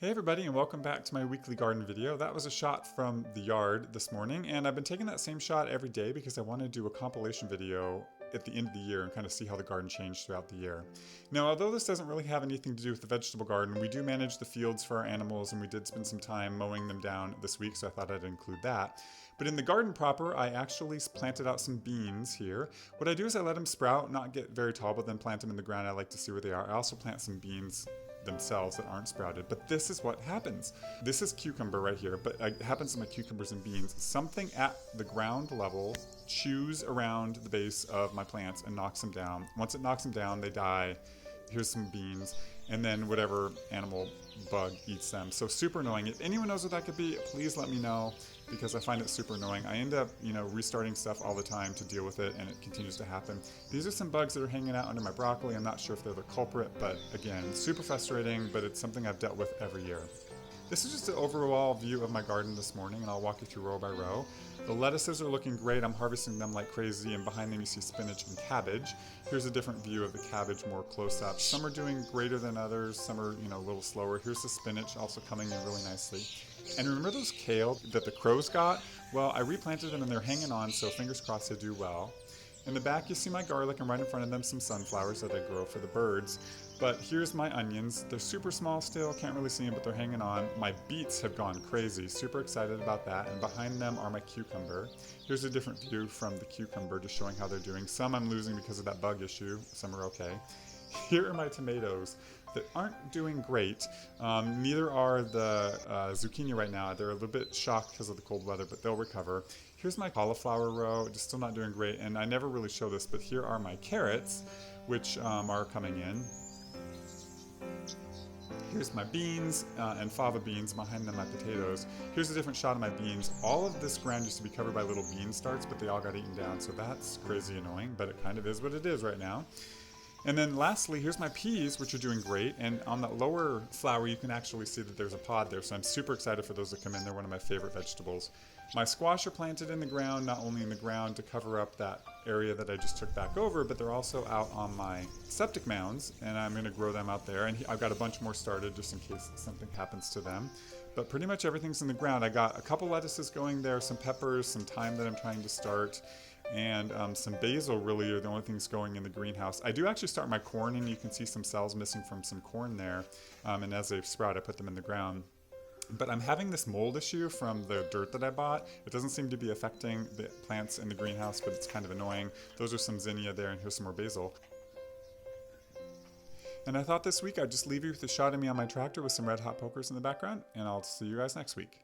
Hey everybody, and welcome back to my weekly garden video. That was a shot from the yard this morning, and I've been taking that same shot every day because I want to do a compilation video at the end of the year and kind of see how the garden changed throughout the year. Now, although this doesn't really have anything to do with the vegetable garden, we do manage the fields for our animals, and we did spend some time mowing them down this week, so I thought I'd include that. But in the garden proper, I actually planted out some beans here. What I do is I let them sprout, not get very tall, but then plant them in the ground. I like to see where they are. I also plant some beans themselves that aren't sprouted, but this is what happens. This is cucumber right here, but it happens to my cucumbers and beans. Something at the ground level chews around the base of my plants and knocks them down. Once it knocks them down, they die. Here's some beans, and then whatever animal bug eats them. So super annoying. If anyone knows what that could be, please let me know, because I find it super annoying. I end up, restarting stuff all the time to deal with it, and it continues to happen. These are some bugs that are hanging out under my broccoli. I'm not sure if they're the culprit, but again, super frustrating, but it's something I've dealt with every year. This is just an overall view of my garden this morning, and I'll walk you through row by row. The lettuces are looking great. I'm harvesting them like crazy, and behind them you see spinach and cabbage. Here's a different view of the cabbage, more close up. Some are doing greater than others, some are a little slower. Here's the spinach also coming in really nicely. And remember those kale that the crows got? Well, I replanted them and they're hanging on, so fingers crossed they do well. In the back you see my garlic, and right in front of them some sunflowers that I grow for the birds. But here's my onions. They're super small still, can't really see them, but they're hanging on. My beets have gone crazy, super excited about that. And behind them are my cucumber. Here's a different view from the cucumber, just showing how they're doing. Some I'm losing because of that bug issue, some are okay. Here are my tomatoes that aren't doing great. Neither are the zucchini right now. They're a little bit shocked because of the cold weather, but they'll recover. Here's my cauliflower row, just still not doing great. And I never really show this, but here are my carrots, which are coming in. Here's my beans and fava beans, behind them my potatoes. Here's a different shot of my beans. All of this ground used to be covered by little bean starts, but they all got eaten down, so that's crazy annoying, but it kind of is what it is right now. And then lastly, here's my peas, which are doing great. And on that lower flower, you can actually see that there's a pod there. So I'm super excited for those to come in. They're one of my favorite vegetables. My squash are planted in the ground, not only in the ground to cover up that area that I just took back over, but they're also out on my septic mounds, and I'm going to grow them out there. And I've got a bunch more started just in case something happens to them. But pretty much everything's in the ground. I got a couple lettuces going there, some peppers, some thyme that I'm trying to start, and some basil really are the only things going in the greenhouse. I do actually start my corn, and you can see some cells missing from some corn there, and as they sprout I put them in the ground. But I'm having this mold issue from the dirt that I bought. It doesn't seem to be affecting the plants in the greenhouse, but it's kind of annoying. Those are some zinnia there, and here's some more basil. And I thought this week I'd just leave you with a shot of me on my tractor with some red hot pokers in the background, and I'll see you guys next week.